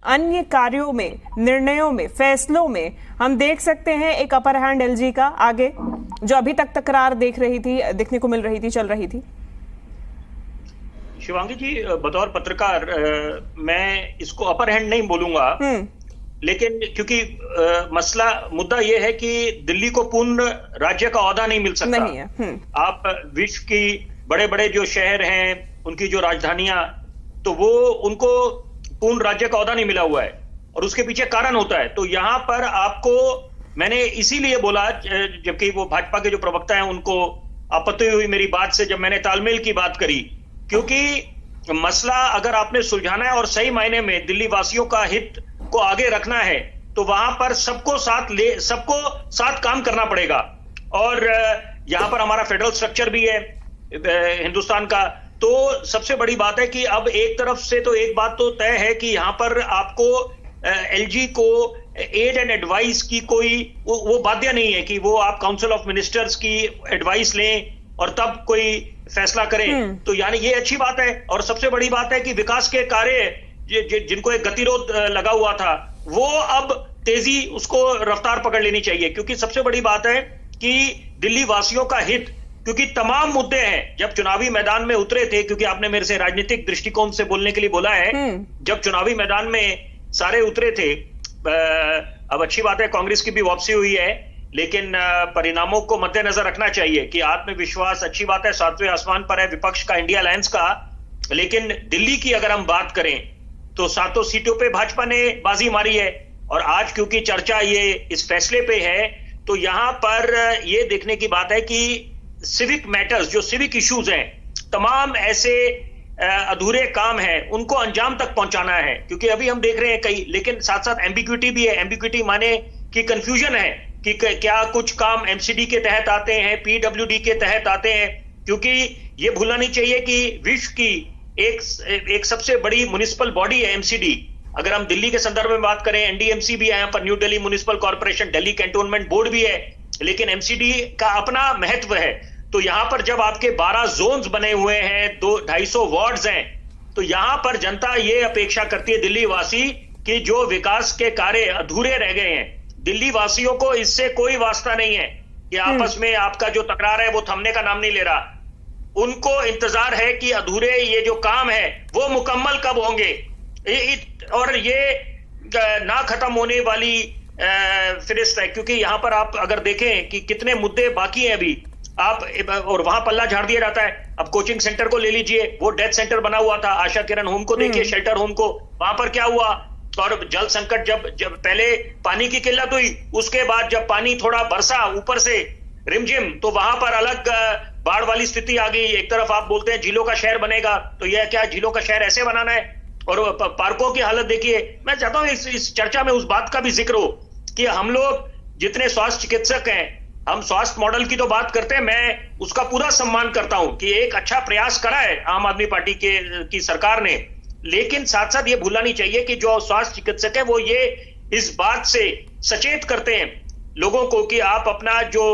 अन्य कार्यों में, निर्णयों में, फैसलों में हम देख सकते हैं एक अपर हैंड एलजी का आगे, जो अभी तक तकरार देखने को मिल रही थी, चल रही थी? शिवांगी जी, बतौर पत्रकार मैं इसको अपर हैंड नहीं बोलूंगा, लेकिन क्योंकि मुद्दा यह है कि दिल्ली को पूर्ण राज्य का ओहदा नहीं मिल सकता। नहीं है। आप विश्व की बड़े बड़े जो शहर हैं, उनकी जो राजधानियां, तो वो उनको पूर्ण राज्य का ओहदा नहीं मिला हुआ है, और उसके पीछे कारण होता है। तो यहां पर आपको, मैंने इसीलिए बोला, जबकि वो भाजपा के जो प्रवक्ता हैं उनको आपत्ति हुई मेरी बात से जब मैंने तालमेल की बात करी, क्योंकि मसला अगर आपने सुलझाना है और सही मायने में दिल्ली वासियों का हित को आगे रखना है, तो वहां पर सबको साथ काम करना पड़ेगा। और यहां पर हमारा फेडरल स्ट्रक्चर भी है हिंदुस्तान का। तो सबसे बड़ी बात है कि अब एक तरफ से तो एक बात तो तय है कि यहां पर आपको एलजी को एड एंड एडवाइस की कोई वो बाध्य नहीं है कि वो आप काउंसिल ऑफ मिनिस्टर्स की एडवाइस लें और तब कोई फैसला करें। तो यानी ये अच्छी बात है। और सबसे बड़ी बात है कि विकास के कार्य जिनको एक गतिरोध लगा हुआ था, वो अब तेजी, उसको रफ्तार पकड़ लेनी चाहिए। क्योंकि सबसे बड़ी बात है कि दिल्ली वासियों का हित, क्योंकि तमाम मुद्दे हैं, जब चुनावी मैदान में उतरे थे, क्योंकि आपने मेरे से राजनीतिक दृष्टिकोण से बोलने के लिए बोला है, जब चुनावी मैदान में सारे उतरे थे, अब अच्छी बात है कांग्रेस की भी वापसी हुई है, लेकिन परिणामों को मद्देनजर रखना चाहिए कि आत्मविश्वास अच्छी बात है, सातवें आसमान पर है विपक्ष का, इंडिया अलायंस का। लेकिन दिल्ली की अगर हम बात करें तो 7 सीटों पे भाजपा ने बाजी मारी है, और आज क्योंकि चर्चा ये इस फैसले पे है, तो यहां पर ये देखने की बात है कि सिविक मैटर्स, जो सिविक इश्यूज हैं, तमाम ऐसे अधूरे काम हैं, उनको अंजाम तक पहुंचाना है। क्योंकि अभी हम देख रहे हैं कई, लेकिन साथ साथ एम्बिग्विटी भी है। एम्बिग्विटी माने कि कंफ्यूजन है कि क्या कुछ काम एमसीडी के तहत आते हैं, पीडब्ल्यूडी के तहत आते हैं। क्योंकि ये भूलना नहीं चाहिए कि विश्व की एक सबसे बड़ी म्युनिसिपल बॉडी है एमसीडी। अगर हम दिल्ली के संदर्भ में बात करें, एनडीएमसी भी है यहाँ पर, new Delhi municipal corporation, Delhi cantonment board भी है, लेकिन एमसीडी का अपना महत्व है। तो यहां पर जब आपके 12 जोन्स बने हुए हैं, 250 वार्ड्स हैं, तो यहां पर जनता ये अपेक्षा करती है, दिल्ली वासी, कि जो विकास के कार्य अधूरे रह गए हैं, दिल्ली वासियों को इससे कोई वास्ता नहीं है कि आपस में आपका जो तकरार है वो थमने का नाम नहीं ले रहा। उनको इंतजार है कि अधूरे ये जो काम है वो मुकम्मल कब होंगे, और ये ना खत्म होने वाली फिरिस्त है। क्योंकि यहां पर आप अगर देखें कि कितने मुद्दे बाकी हैं अभी, आप, और वहां पल्ला झाड़ दिया जाता है। अब कोचिंग सेंटर को ले लीजिए, वो डेथ सेंटर बना हुआ था। आशा किरण होम को देखिए, शेल्टर होम को, वहां पर क्या हुआ। और जल संकट, जब पहले पानी की किल्लत हुई, उसके बाद जब पानी थोड़ा बरसा ऊपर से रिमझिम, तो वहां पर अलग बाढ़ वाली स्थिति आ गई। एक तरफ आप बोलते हैं झीलों का शहर बनेगा, तो यह क्या झीलों का शहर ऐसे बनाना है? और पार्कों की हालत देखिए। मैं चाहता हूं इस चर्चा में उस बात का भी जिक्र हो कि हम लोग जितने स्वास्थ्य चिकित्सक हैं, हम स्वास्थ्य मॉडल की तो बात करते हैं, मैं उसका पूरा सम्मान करता हूं कि एक अच्छा प्रयास करा है आम आदमी पार्टी की सरकार ने। लेकिन साथ साथ ये भूलना नहीं चाहिए कि जो स्वास्थ्य चिकित्सक है वो ये इस बात से सचेत करते हैं लोगों को कि आप अपना जो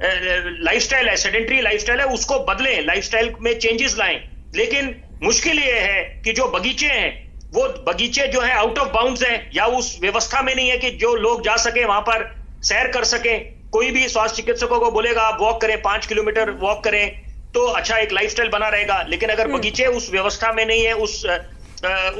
लाइफस्टाइल है, सेडेंटरी लाइफस्टाइल है, उसको बदलें, लाइफस्टाइल में चेंजेस लाएं। लेकिन मुश्किल ये है कि जो बगीचे हैं, वो बगीचे जो है आउट ऑफ बाउंड्स हैं, या उस व्यवस्था में नहीं है कि जो लोग जा सके, वहां पर सैर कर सके। कोई भी स्वास्थ्य चिकित्सकों को बोलेगा आप वॉक करें, 5 किलोमीटर वॉक करें, तो अच्छा एक लाइफस्टाइल बना रहेगा। लेकिन अगर बगीचे उस व्यवस्था में नहीं है, उस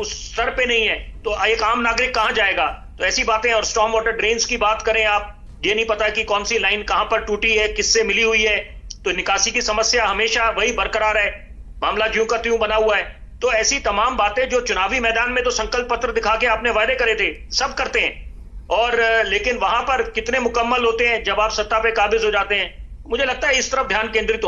स्तर पे नहीं है, तो एक आम नागरिक कहां जाएगा? तो ऐसी बातें। और स्टॉर्म वाटर ड्रेन्स की बात करें आप, ये नहीं पता कि कौन सी लाइन कहां पर टूटी है, किससे मिली हुई है। तो निकासी की समस्या हमेशा वही बरकरार है, मामला ज्यों का त्यों बना हुआ है। तो ऐसी तमाम बातें जो चुनावी मैदान में तो संकल्प पत्र दिखा के आपने वायदे करे थे, सब करते हैं, और लेकिन वहां पर कितने मुकम्मल होते हैं जब आप सत्ता पे काबिज हो जाते हैं? मुझे लगता है इस तरफ ध्यान केंद्रित